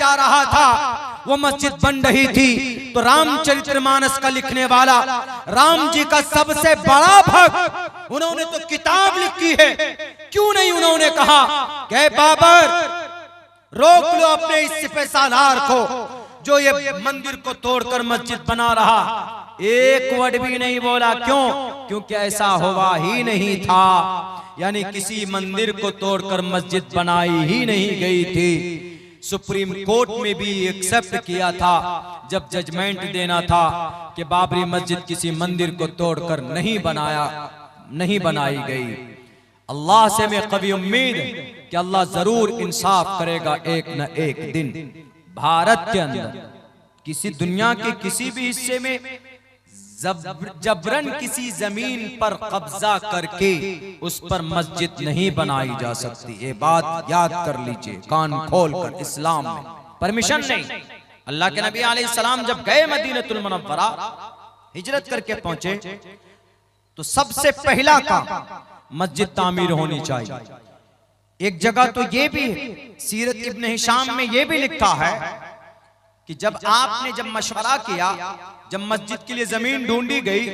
जा रहा था, वो मस्जिद बन रही थी, तो रामचरितमानस का लिखने वाला, राम जी का सबसे बड़ा भक्त, उन्होंने तो किताब लिखी है। क्यों नहीं उन्होंने कहा कि बाबर रोक लो अपने इस सिपह सालार को जो ये मंदिर को तोड़कर मस्जिद बना रहा। एक वर्ड भी नहीं बोला। क्यों? क्योंकि ऐसा हुआ ही नहीं था, यानी किसी मंदिर को तोड़कर मस्जिद बनाई ही नहीं गई थी। सुप्रीम कोर्ट में भी एक्सेप्ट किया था जब जजमेंट देना था कि बाबरी मस्जिद किसी मंदिर को तोड़कर नहीं बनाई गई। अल्लाह से मैं कभी उम्मीद है कि अल्लाह जरूर इंसाफ करेगा एक न एक दिन। भारत के अंदर किसी दुनिया के किसी भी हिस्से में जबरन किसी जमीन पर कब्जा करके उस पर मस्जिद नहीं बनाई जा सकती। ये बात याद कर लीजिए कान खोलकर। इस्लाम में परमिशन नहीं। अल्लाह के नबी अलैहिस्सलाम जब गए मदीनतुल मुनव्वरा हिजरत करके पहुंचे तो सबसे पहला काम मस्जिद तामीर होनी चाहिए। एक जगह तो ये भी है, सीरत इब्न हिशाम में ये भी लिखा है कि जब मशवरा किया, जब मस्जिद के लिए जमीन ढूंढी गई,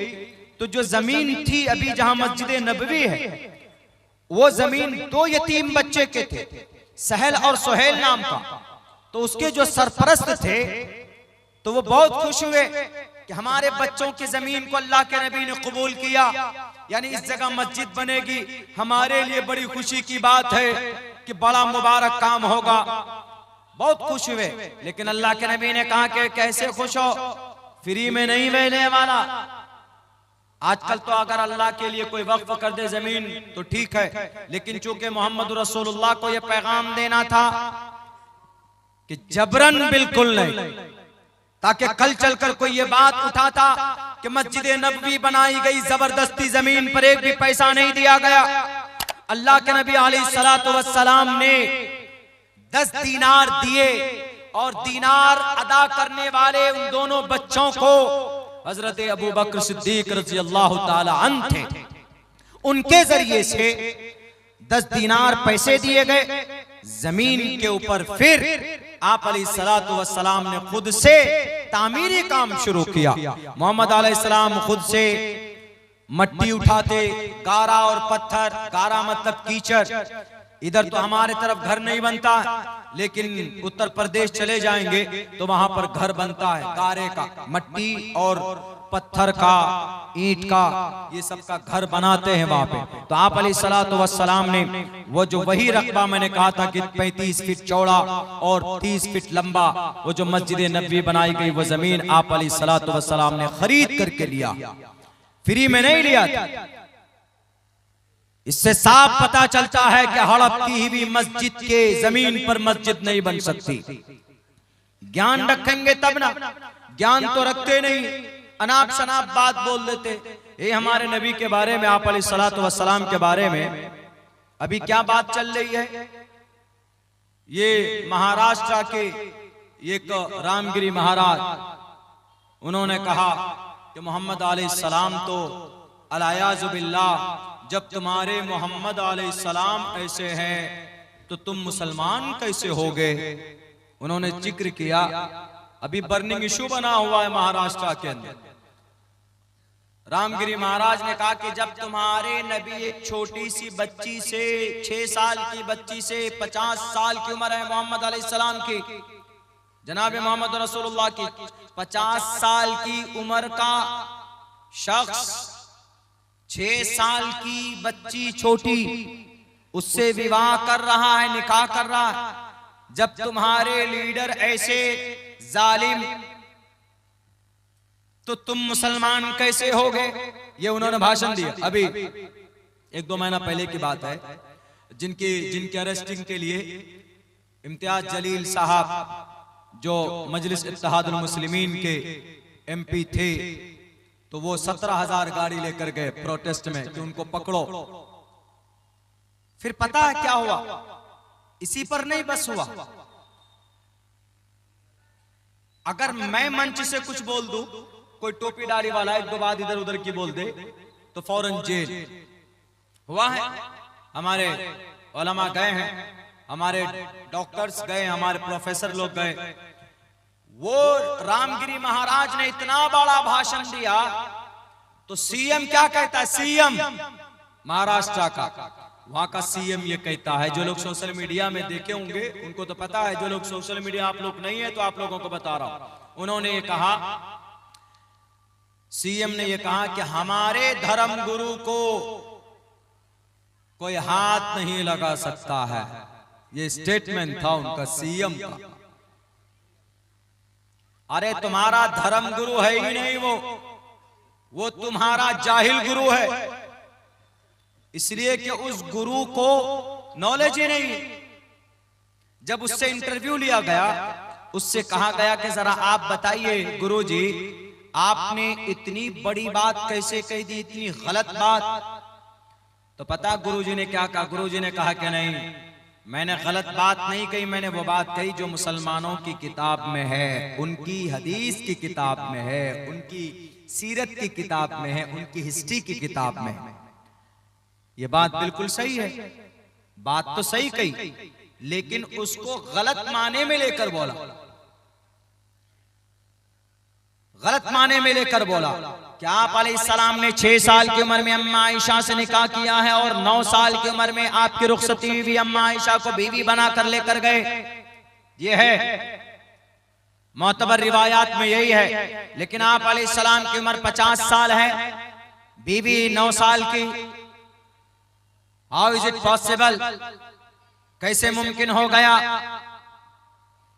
तो जो जमीन थी अभी जहां मस्जिद नबवी है, वो जमीन दो यतीम बच्चे के थे, सहल और सुहेल नाम का। तो उसके जो सरपरस्त थे तो वो बहुत खुश हुए कि हमारे बच्चों की जमीन को अल्लाह के नबी ने कबूल किया, यानी इस जगह मस्जिद बनेगी, हमारे लिए बड़ी खुशी की बात है कि बड़ा मुबारक काम होगा। बहुत खुश हुए। लेकिन अल्लाह के नबी ने कहा कि कैसे खुश हो, फ्री में नहीं मिलने वाला। आजकल तो अगर अल्लाह के लिए कोई वक्फ कर दे जमीन तो ठीक है, लेकिन चूंकि मोहम्मद रसूलुल्लाह को यह पैगाम देना था कि जबरन बिल्कुल नहीं, ताकि कल चलकर कोई ये बात उठाता कि मस्जिद नबवी बनाई गई, जबरदस्ती जमीन पर एक भी पैसा नहीं दिया गया। अल्लाह के नबी अलैहिस्सलातु वस्सलाम ने 10 दीनार दिए और दीनार अदा करने वाले उन दोनों बच्चों को हजरत अबू बकर सिद्दीक रज़ी अल्लाह ताला अन्हु थे। उनके जरिए से 10 दीनार पैसे दिए गए जमीन के ऊपर। फिर आप अलैहिस्सलातु वस्सलाम ने खुद से तामीरी काम शुरू किया। मोहम्मद अलैहिस्सलाम खुद से मट्टी उठाते, गारा और पत्थर, गारा मतलब कीचड़। इधर तो हमारे तरफ घर नहीं बनता, लेकिन उत्तर प्रदेश चले जाएंगे तो वहां पर घर बनता है, गारे का, मट्टी और पत्थर का, ईंट का, ये सब का घर बनाते हैं वहां पे। तो आप अलैहिस्सलातु वस्सलाम ने वो जो वही रकबा मैंने कहा था कि 35 फीट चौड़ा और 30 फीट लंबा, वो जो मस्जिद नबवी बनाई गई, वो जमीन आप अलैहिस्सलातु वस्सलाम ने खरीद करके लिया, फ्री में नहीं लिया था। इससे साफ पता चलता है कि हड़प की हुई मस्जिद के जमीन पर मस्जिद नहीं बन सकती। ज्ञान रखेंगे तब ना, ज्ञान तो रखते नहीं, अनाप शनाप बात बोल देते। ये हमारे नबी के बारे में, आप अलैहिस्सलातु वस्सलाम के बारे में अभी क्या बात चल रही है। ये महाराष्ट्र के एक रामगिरी महाराज, उन्होंने कहा कि मोहम्मद अलैहिस्सलाम तो अलायाज़ु बिल्लाह, जब तुम्हारे मोहम्मद अलैहिस्सलाम ऐसे हैं तो तुम मुसलमान कैसे हो गए। उन्होंने जिक्र किया, अभी बर्निंग इशू बना हुआ है महाराष्ट्र के अंदर। रामगिरी महाराज ने कहा कि जब तुम्हारे नबी एक छोटी सी बच्ची से, 6 साल की बच्ची से 50 साल की उम्र है मोहम्मद अलैहिस्सलाम की, जनाब मोहम्मद रसूलुल्लाह की 50 साल की उम्र का शख्स 6 साल की बच्ची छोटी, उससे विवाह कर रहा है, निकाह कर रहा है। जब तुम्हारे लीडर ऐसे जालिम, तो तुम मुसलमान कैसे हो गए। ये उन्होंने भाषण दिया। अभी 1-2 महीना पहले की बात है, जिनके अरेस्टिंग के लिए इम्तियाज जलील साहब जो मजलिस इत्तेहादुल मुस्लिमीन के MP थे, तो वो 17,000 गाड़ी लेकर गए प्रोटेस्ट में कि उनको पकड़ो। फिर पता है क्या हुआ, इसी पर नहीं बस हुआ, अगर मैं मंच से कुछ बोल दूं, कोई टोपी दाढ़ी वाला 1-2 बात इधर उधर की बोल दे तो फौरन जेल। हुआ है, हमारे उलमा गए हैं, हमारे डॉक्टर्स गए, हमारे प्रोफेसर लोग गए, वो रामगिरी महाराज ने इतना बड़ा भाषण दिया तो सीएम क्या कहता है, सीएम महाराष्ट्र का, वहां का सीएम ये कहता है, जो लोग सोशल मीडिया में देखे होंगे उनको तो पता है, जो लोग सोशल मीडिया आप लोग नहीं है तो आप लोगों को बता रहा हूं, उन्होंने ये कहा, सीएम ने ये कहा कि हमारे धर्म गुरु को कोई हाथ नहीं लगा सकता है। ये स्टेटमेंट था उनका, सीएम का। अरे तुम्हारा धर्म गुरु है ही नहीं, वो तुम्हारा जाहिल गुरु है, इसलिए कि उस गुरु को नॉलेज ही नहीं। जब उससे इंटरव्यू लिया गया, उससे कहा गया कि जरा आप बताइए गुरुजी, आपने इतनी बड़ी बात कैसे कह दी, इतनी गलत बात। तो पता गुरुजी ने क्या कहा, गुरुजी ने कहा कि नहीं, मैंने गलत बात नहीं कही, मैंने वो बात कही जो मुसलमानों की किताब में है, उनकी हदीस की किताब में है, उनकी सीरत की किताब में है, उनकी हिस्ट्री की किताब में है। ये बात बिल्कुल सही है, बात तो सही कही, लेकिन उसको गलत माने में लेकर बोला, गलत माने में लेकर बोला। क्या आप अलैहिस्सलाम ने 6 साल की उम्र में अम्मा आयशा से निकाह किया है और 9 साल की उम्र में आपकी रुखसती हुई अम्मा आयशा को बीवी बनाकर लेकर गए? ये है, मोतबर रिवायात में यही है। लेकिन आप अलैहिस्सलाम की उम्र 50 साल है, बीवी 9 साल की। हाउ इज इट पॉसिबल, कैसे मुमकिन हो गया?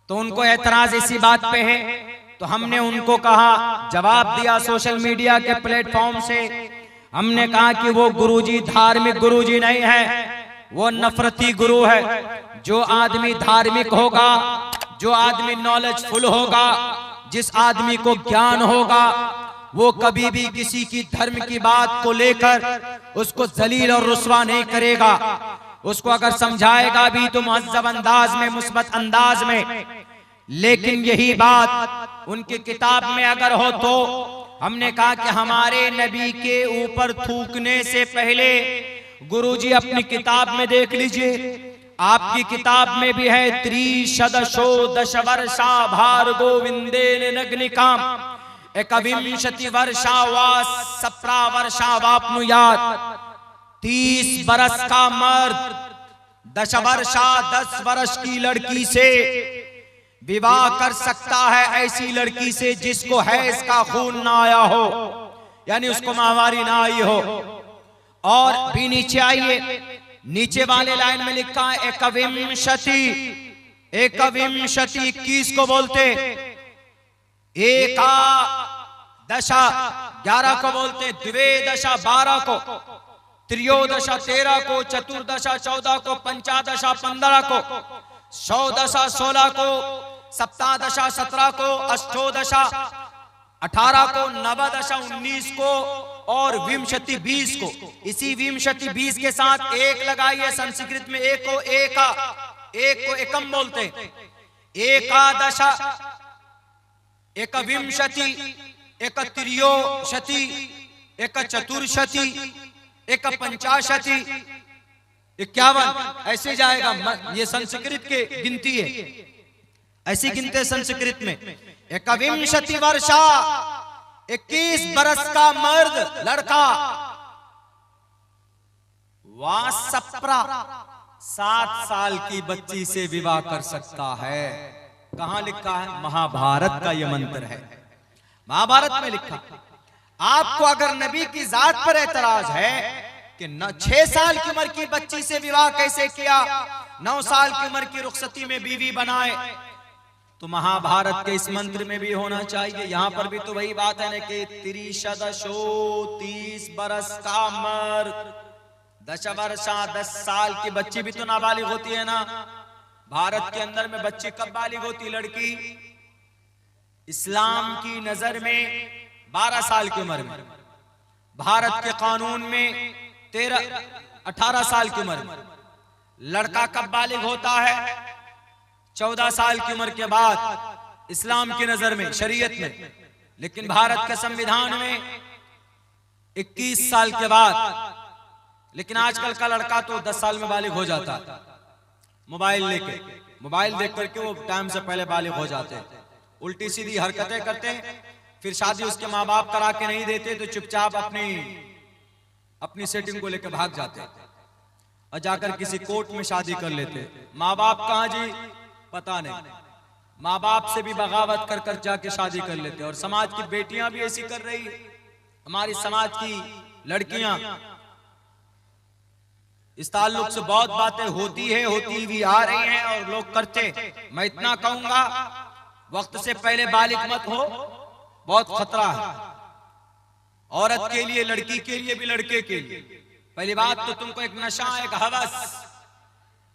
तो उनको एतराज इसी बात पे है। तो हमने उनको कहा, जवाब दिया सोशल मीडिया के प्लेटफॉर्म से, हमने कहा कि वो गुरुजी धार्मिक गुरुजी नहीं है, वो नफरती गुरु है। जो आदमी धार्मिक होगा, जो आदमी नॉलेजफुल होगा, जिस आदमी को ज्ञान होगा, वो कभी भी किसी की धर्म की बात को लेकर उसको जलील और रुस्वा नहीं करेगा। उसको अगर समझाएगा भी तो मुहज्जब अंदाज में, मुस्बत अंदाज में। लेकिन यही बात उनकी किताब में अगर हो तो हमने कहा कि हमारे नबी के ऊपर थूकने से पहले गुरुजी अपनी किताब में देख लीजिए, आपकी किताब में भी है, त्रिशदशो दशवर्षा भार्गो विंदेन नग्निकाम एकविंशति वर्षा वा सप्रा वर्षा वाप्नुयात। 30 बरस का मर्द 10 वर्षा 10 वर्ष की लड़की से विवाह कर सकता है, ऐसी लड़की से जिसको हैज का खून ना आया हो, यानी उसको माहवारी ना आई हो। और भी नीचे आइए, नीचे वाले लाइन में लिखा है एकविंशति, एकविंशति 21 को बोलते, एका दशा 11 को बोलते, द्विदशा 12 को, त्रियोदशा 13 को, चतुर्दशा 14 को, पंचादशा 15 को, षोडशा 16 को, सप्तादशा 17 को, अष्टोदशा 18 को, नवदशा 19 को और विंशति 20 को। इसी विंशति 20 के साथ एक लगाइए, संस्कृत में एक को एका, एक को एकम बोलते, एकादशा, एक विंशति, एक त्रियोशति, एक चतुर्शति, एक पंचाशति, 51, ऐसे जाएगा। ये संस्कृत के गिनती है, ऐसी गिनते संस्कृत में। एकविंशति वर्षा 21 बरस का मर्द लड़का, वासप्रा 7 साल की बच्ची से विवाह कर सकता है। कहां लिखा है? महाभारत का यह मंत्र है, महाभारत में लिखा। आपको अगर नबी की जात पर एतराज है कि 6 साल की उम्र की बच्ची से विवाह कैसे किया, 9 साल की उम्र की रुखसती में बीवी बनाए, तो महाभारत के इस मंत्र में भी होना चाहिए। यहां पर भी तो वही बात है ना कि त्रिशदशो 30 बरस का मर्द, 10 वर्षा 10 साल की बच्ची भी तो नाबालिग होती है ना। भारत के अंदर में बच्ची कब बालिग होती? लड़की इस्लाम की नजर में 12 साल की उम्र में, भारत के कानून में 18 साल की उम्र में। लड़का कब बालिग होता है? 14 साल की उम्र के बाद, इस्लाम की नजर में, शरीयत में। लेकिन भारत के संविधान में 21 साल के बाद। लेकिन आजकल का लड़का तो 10 साल में बालिग हो जाता है। मोबाइल लेके, मोबाइल देख करके वो टाइम से पहले बालिग हो जाते हैं, उल्टी सीधी हरकतें करते हैं। फिर शादी उसके माँ बाप करा के नहीं देते तो चुपचाप अपनी सेटिंग को लेकर भाग जाते और जाकर किसी कोर्ट में शादी कर लेते। माँ बाप कहाँ जी पता नहीं, माँ बाप से भी बगावत कर कर जाके शादी कर लेते। और समाज की बेटियां भी ऐसी कर रही, हमारी समाज की लड़कियां, इस ताल्लुक से बहुत बातें होती भी आ रही हैं और लोग करते। मैं इतना कहूंगा, वक्त से पहले बालिग मत हो, बहुत खतरा है औरत के लिए, लड़की के लिए भी, लड़के के लिए। पहली बात तो तुमको एक नशा, एक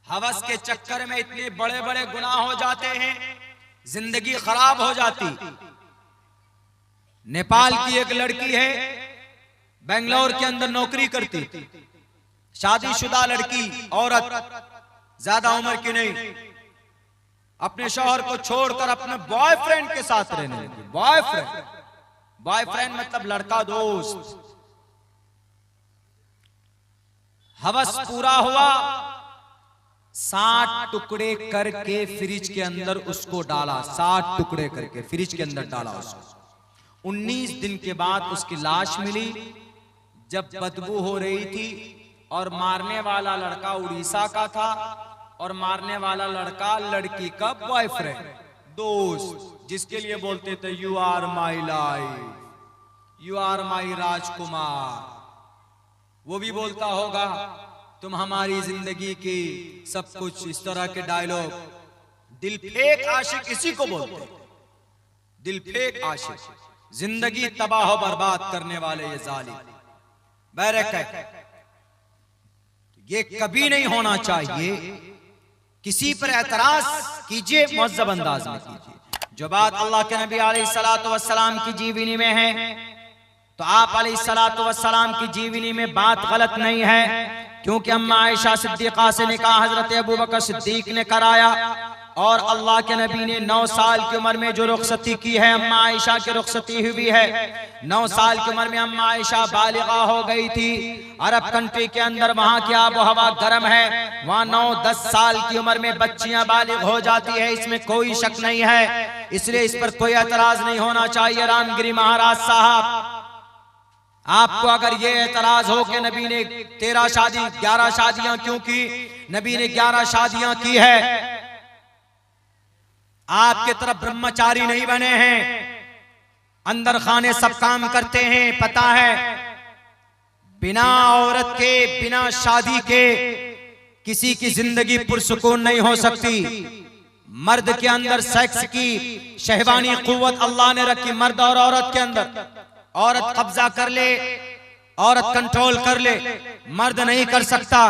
हवस के चक्कर में इतने बड़े बड़े गुनाह हो जाते हैं, जिंदगी खराब हो जाती। नेपाल की एक लड़की है, बेंगलोर के अंदर नौकरी करती, शादीशुदा लड़की, औरत, ज्यादा उम्र की नहीं, अपने शौहर को छोड़कर अपने बॉयफ्रेंड के साथ रहने लगी। बॉयफ्रेंड मतलब लड़का दोस्त। हवस पूरा हुआ, 60 टुकड़े करके फ्रिज के अंदर उसको डाला, 60 टुकड़े करके फ्रिज के अंदर डाला उसको। 19 दिन के बाद उसकी लाश मिली, जब बदबू हो रही थी। और मारने वाला लड़का उड़ीसा का था और मारने वाला लड़का लड़की का बॉयफ्रेंड, दोस्त, जिसके लिए बोलते थे you are my life, you are my rajkumar. वो भी बोलता होगा तुम हमारी जिंदगी की सब कुछ, इस तरह के डायलॉग। दिल फेक आशिक इसी को बोलते, दिल फेक आशिक, जिंदगी तबाह बर्बाद करने वाले ये जालिम बैरक है। ये कभी नहीं होना चाहिए। किसी पर एतराज कीजिए, मुअज़्ज़ब अंदाज में कीजिए। जो बात अल्लाह के नबी अलैहिस्सलातु वस्सलाम की जीवनी में है, तो आप अलैहिस्सलातु वस्सलाम की जीवनी में बात गलत नहीं है, क्योंकि अम्मा आयशा सिद्दीक़ा से निकाह हजरत अबू बकर सिद्दीक ने कराया। और अल्लाह के नबी ने 9 साल की उम्र में जो रुखसती की है, अम्मा आयशा की रुखसती हुई है। 9 साल की उम्र में अम्मा आयशा बालिगा हो गई थी। अरब कंट्री के अंदर वहाँ की आबो हवा गर्म है, वहाँ 9-10 साल की उम्र में बच्चियां बालिग हो जाती है, इसमें कोई शक नहीं है। इसलिए इस पर कोई एतराज नहीं होना चाहिए। रामगिरी महाराज साहब, आपको अगर ये एतराज हो कि नबी ने 13 शादी 11 शादियां क्यों की, नबी ने 11 शादियां की है, आपके तरफ ब्रह्मचारी नहीं बने हैं, अंदर खाने सब काम करते हैं। पता है बिना औरत के, बिना शादी के किसी की जिंदगी पुरसुकून नहीं हो सकती। मर्द के अंदर सेक्स की शहवानी कुव्वत अल्लाह ने रखी, मर्द और औरत के अंदर। औरत कब्जा कर ले, औरत कंट्रोल कर ले, मर्द नहीं कर सकता।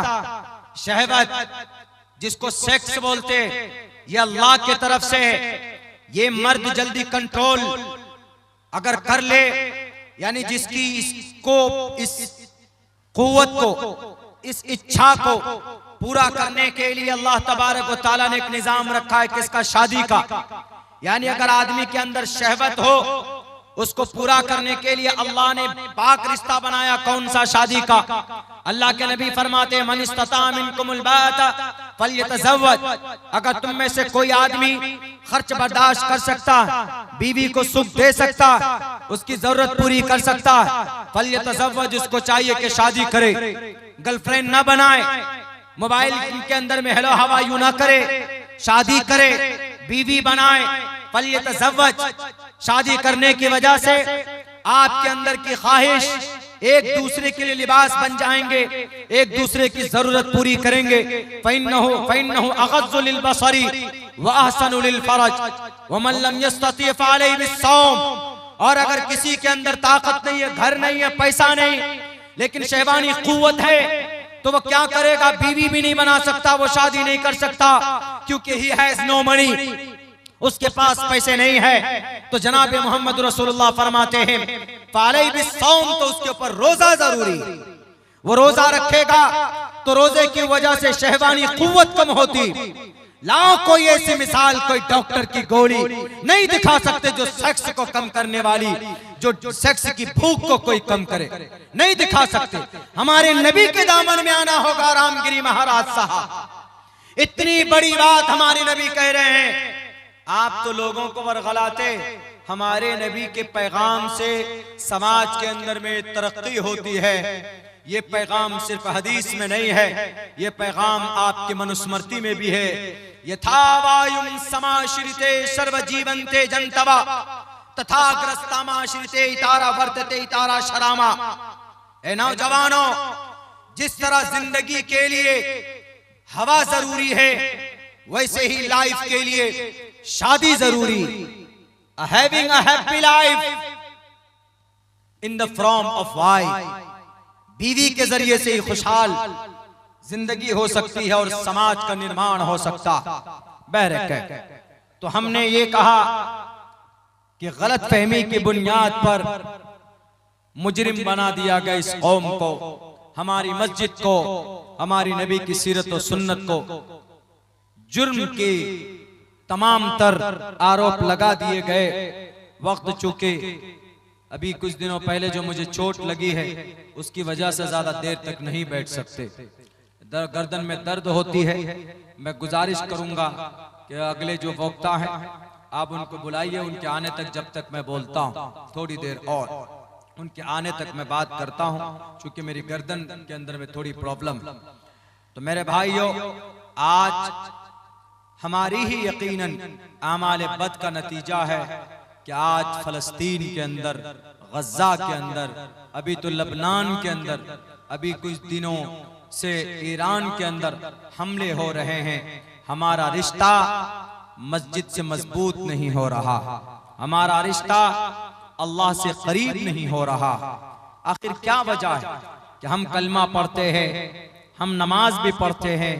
शहवत जिसको सेक्स बोलते, ये अल्लाह के तरफ से है। ये मर्द जल्दी कंट्रोल अगर कर ले, यानी जिसकी इसको, इस कुव्वत को, इस इच्छा को पूरा करने के लिए अल्लाह तबारक व तआला ने एक निजाम रखा है किसका, शादी का। यानी अगर आदमी के अंदर शहवत हो, उसको पूरा करने के लिए अल्लाह ने पाक रिश्ता बनाया। कौन सा, शादी का। अल्लाह के नबी फरमाते मन इस्तता मिनकुमुल बाता फल्यतज़व्वज, अगर तुम में से कोई आदमी खर्च बर्दाश्त कर सकता, बीवी को सुख दे सकता, उसकी जरूरत पूरी कर सकता, फल्यतज़व्वज, उसको चाहिए कि शादी करे, गर्लफ्रेंड ना बनाए, मोबाइल के अंदर में हेलो हवा यू ना करे, शादी करे, बीवी बनाए। फल्यतज़व्वज, शादी करने की वजह से आपके अंदर की ख्वाहिश, एक दूसरे के लिए लिबास बन जाएंगे, एक दूसरे की जरूरत पूरी करेंगे। फ़इन्नहु अग़ज़्ज़ु लिलबसरी व अहसनु लिलफ़रज व मन लम यस्तती फ़अलैहि बिस्सौम। और अगर किसी के अंदर ताकत नहीं है, घर नहीं है, पैसा नहीं, लेकिन शहवानी कुव्वत है, तो वो क्या करेगा, बीवी भी नहीं बना सकता, वो शादी नहीं कर सकता, क्योंकि ही हैज़ नो मनी, उसके पास पैसे नहीं है। तो जनाब मोहम्मद रसूलुल्लाह फरमाते हैं फ़अलैहि बिस्सौम, तो उसके ऊपर रोजा जरूरी। वो रोजा रखेगा तो रोजे की वजह से शहवानी कुव्वत कम होती। लाओ कोई ऐसी मिसाल, कोई डॉक्टर की गोली नहीं दिखा सकते जो सेक्स को कम करने वाली, जो सेक्स की भूख को कोई कम करे, नहीं दिखा सकते। हमारे नबी के दामन में आना होगा। रामगिरी महाराज साहब, इतनी बड़ी बात हमारे नबी कह रहे हैं, आप तो लोगों को वरगलाते। हमारे नबी के पैगाम से समाज के अंदर में तरक्की होती है। ये पैगाम सिर्फ हदीस में नहीं है, ये पैगाम आपके मनुस्मृति में भी है। यथा वायुं समाश्रिते सर्वजीवन्ते जन्तवा तथाग्रस्तामाश्रिते इतारा वर्तते इतारा शरामा। ए नौजवानों, जिस तरह जिंदगी के लिए हवा जरूरी है, वैसे ही लाइफ के लिए शादी जरूरी। Having a happy life in the form of wife, बीवी के जरिए से ही खुशहाल जिंदगी हो सकती है और समाज का निर्माण हो सकता। बहरकैफ तो हमने ये कहा कि गलत फहमी की बुनियाद पर मुजरिम बना दिया गया इस कौम को, हमारी मस्जिद को, हमारी नबी की सीरत और सुन्नत को। जुर्म के तमाम तर आरोप लगा दिए गए। वक्त चूके अभी कुछ दिनों पहले जो मुझे चोट लगी है, उसकी वजह से ज्यादा देर तक नहीं बैठ सकते, गर्दन में दर्द होती है। मैं गुजारिश करूंगा कि अगले जो वक्ता हैं आप उनको बुलाइए, उनके आने तक जब तक मैं बोलता हूँ थोड़ी देर और उनके आने तक मैं बात करता हूँ, क्योंकि मेरी गर्दन के अंदर में थोड़ी प्रॉब्लम। तो मेरे भाइयों, आज हमारी ही यकीनन आमाल बद का नतीजा है कि आज फलस्तीन के अंदर, गज़ा के अंदर, अभी तो लबनान के अंदर, अभी कुछ दिनों से ईरान के अंदर हमले हो रहे हैं। हमारा रिश्ता मस्जिद से मजबूत नहीं हो रहा, हमारा रिश्ता अल्लाह से करीब नहीं हो रहा। आखिर क्या वजह है कि हम कलमा पढ़ते हैं, हम नमाज भी पढ़ते हैं,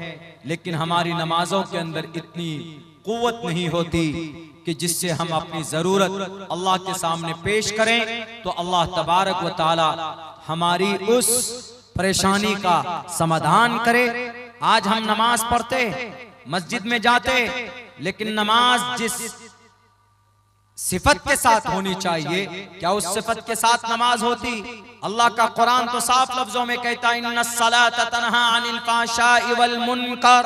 लेकिन हमारी नमाजों के अंदर इतनी कुव्वत नहीं होती कि जिससे हम अपनी जरूरत अल्लाह के सामने पेश करें तो अल्लाह तबारक व तआला हमारी उस परेशानी का समाधान करे। आज हम नमाज पढ़ते, मस्जिद में जाते, लेकिन नमाज जिस सिफत के साथ होनी चाहिए, क्या उस सिफत के साथ नमाज होती? अल्लाह का कुरान तो साफ लफ्जों में कहता है, इन्नस्सलात तन्हा अनिल फ़ाहशाइ वल मुनकर,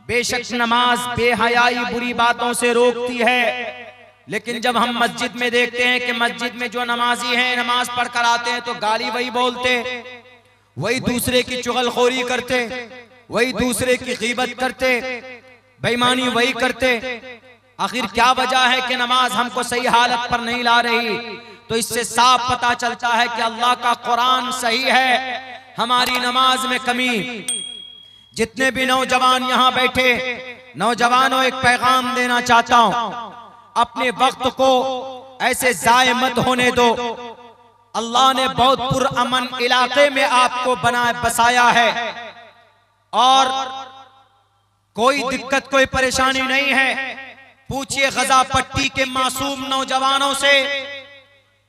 बेशक नमाज बेहयाई बुरी बातों से रोकती है। लेकिन जब हम मस्जिद में देखते हैं कि मस्जिद में जो नमाजी हैं नमाज पढ़ कर आते हैं तो गाली वही बोलते, वही दूसरे की चुगलखोरी करते, वही दूसरे की गीबत करते, बेईमानी वही करते। आखिर क्या वजह है कि नमाज हमको सही हालत पर नहीं ला रही? तो इससे साफ पता चलता है कि अल्लाह का कुरान सही है, हमारी नमाज में कमी। जितने भी नौजवान यहाँ बैठे, नौजवानों एक पैगाम देना चाहता हूं, अपने वक्त को ऐसे जाय मत होने दो। अल्लाह ने बहुत पुरअमन इलाके में आपको बसाया है और कोई दिक्कत कोई परेशानी नहीं है। पूछिए गजा पट्टी के मासूम नौजवानों से,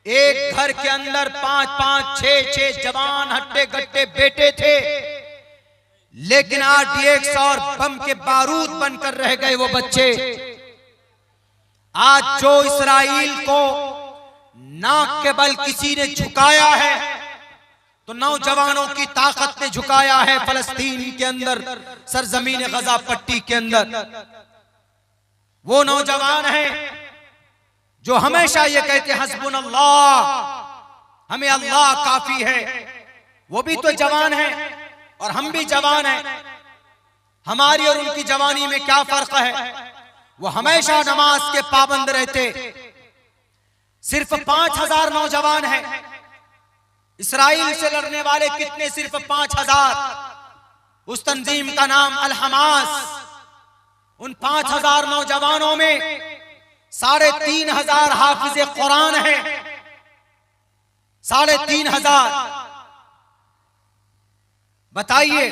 एक घर के अंदर 5-5, 6-6 जवान हट्टे गट्टे बेटे थे, लेकिन RDX और बम के बारूद बनकर रह गए वो बच्चे। आज जो इस्राइल को नाक के बल किसी ने झुकाया है, तो नौजवानों की ताकत ने झुकाया है फलस्तीन के अंदर, सरजमीन गजा पट्टी के अंदर। वो नौजवान हैं जो हमेशा ये कहते हैं हस्बुनल्लाह, हमें अल्लाह काफी है। वो भी तो जवान हैं और हम भी जवान हैं। हमारी और उनकी जवानी में क्या फर्क है? वो हमेशा नमाज के पाबंद रहते। सिर्फ 5000 नौजवान हैं। इस्राइल से लड़ने वाले कितने? सिर्फ 5000। उस तंजीम का नाम अल हमास। उन 5000 नौजवानों में 3500 हाफिज़े कुरान हैं। 3500। बताइए,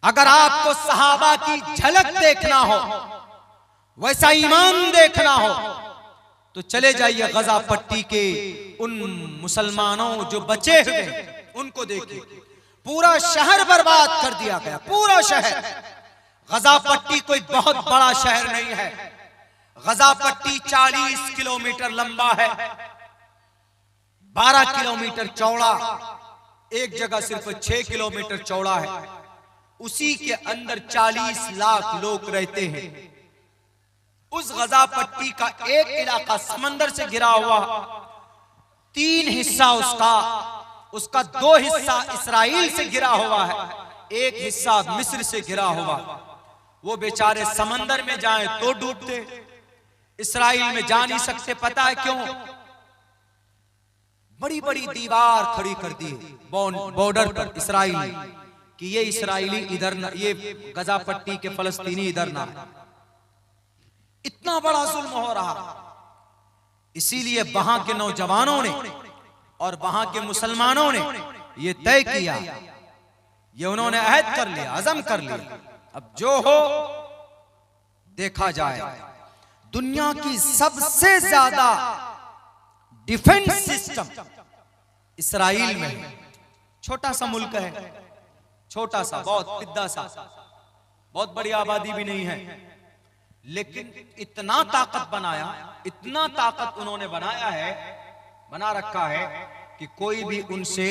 अगर आपको सहाबा की झलक देखना हो, वैसा ईमान देखना हो, तो चले जाइए गजा पट्टी के उन मुसलमानों जो बचे हुए उनको देखिए। पूरा शहर बर्बाद कर दिया गया, पूरा शहर। गजा पट्टी कोई बहुत बड़ा शहर नहीं है। गजा पट्टी 40 किलोमीटर लंबा है, 12 किलोमीटर चौड़ा, एक जगह सिर्फ 6 किलोमीटर चौड़ा है। उसी के अंदर 40 लाख लोग रहते हैं। उस गजा पट्टी का एक इलाका समंदर से घिरा हुआ, 3 हिस्सा उसका 2 हिस्सा इसराइल से घिरा हुआ है, 1 हिस्सा मिस्र से घिरा हुआ। वो बेचारे समंदर में जाएं तो डूबते, इसराइल में जा नहीं सकते। पता है क्यों? बड़ी बड़ी दीवार खड़ी कर दी बॉर्डर पर इसराइल कि ये इसराइली इधर ना, ये गजा पट्टी के फलस्तीनी इधर ना। इतना बड़ा जुल्म हो रहा। इसीलिए वहां के नौजवानों ने और वहां के मुसलमानों ने ये तय किया, ये उन्होंने अहद कर लिया, अज़म कर लिया, अब जो हो देखा जाए। दुनिया की सबसे ज्यादा डिफेंस सिस्टम इसराइल में है। छोटा सा मुल्क है, छोटा सा, बहुत पिद्दा सा, बहुत बड़ी आबादी भी नहीं है, लेकिन इतना ताकत बनाया, इतना ताकत उन्होंने बना रखा है कि कोई भी उनसे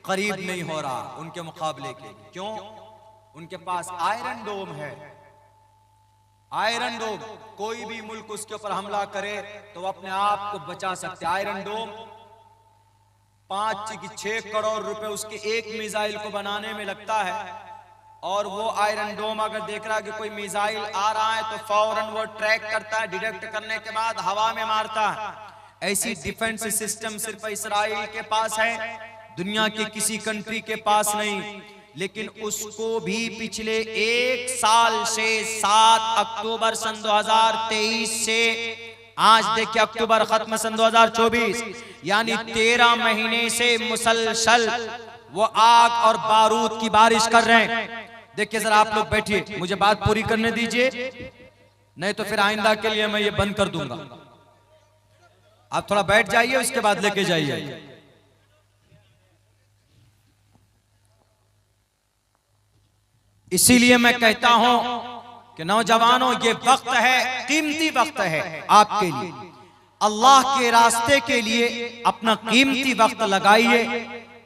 करीब नहीं हो रहा उनके मुकाबले के। क्यों? उनके पास आयरन डोम है। आयरन डोम, कोई भी मुल्क उसके ऊपर हमला करे तो वो अपने आप को बचा सकते। आयरन डोम 5-6 करोड़ रुपए उसके एक मिसाइल को बनाने में लगता है, और वो आयरन डोम अगर देख रहा है कि कोई मिसाइल आ रहा है तो फौरन वो ट्रैक करता है, डिटेक्ट करने के बाद हवा में मारता है। ऐसी डिफेंस सिस्टम सिर्फ इसराइल के पास है, दुनिया के किसी कंट्री के पास नहीं। लेकिन उसको भी पिछले 1 साल से 7 अक्टूबर सन 2023 से आज देखिए अक्टूबर खत्म सन 2024, यानी 13 महीने से मुसलसल वो आग और बारूद की बारिश कर रहे हैं। देखिए जरा आप लोग बैठिए, मुझे बात पूरी करने दीजिए, नहीं तो फिर आइंदा के लिए मैं ये बंद कर दूंगा। आप थोड़ा बैठ जाइए, उसके बाद लेके जाइए। इसीलिए मैं कहता हूं कि नौजवानों, ये वक्त है, कीमती वक्त है आपके लिए। अल्लाह के रास्ते के लिए अपना कीमती वक्त लगाइए।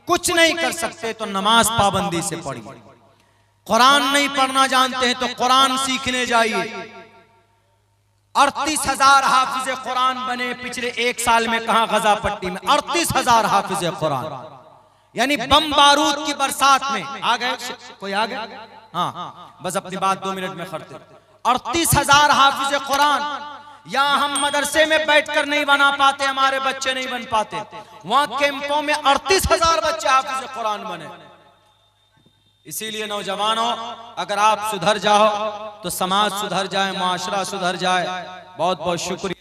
कुछ नहीं कर सकते तो नमाज पाबंदी से पढ़िए। कुरान नहीं पढ़ना जानते हैं तो कुरान सीखने जाइए। 38,000 हाफिज कुरान बने पिछले 1 साल में। कहां? गजा पट्टी में 38,000 हाफिज कुरान, यानी बम बारूद की बरसात में। आ गए? कोई आ गया? हाँ, बस अपनी बात 2 मिनट में करते। 38,000 हाफिज कुरान। यहाँ हम मदरसे में बैठकर नहीं बना पाते, हमारे बच्चे नहीं बन पाते, वहां कैंपों में 38,000 बच्चे हाफिज कुरान बने। इसीलिए नौजवानों, अगर आप सुधर जाओ तो समाज सुधर जाए, माशरा सुधर जाए। बहुत बहुत शुक्रिया।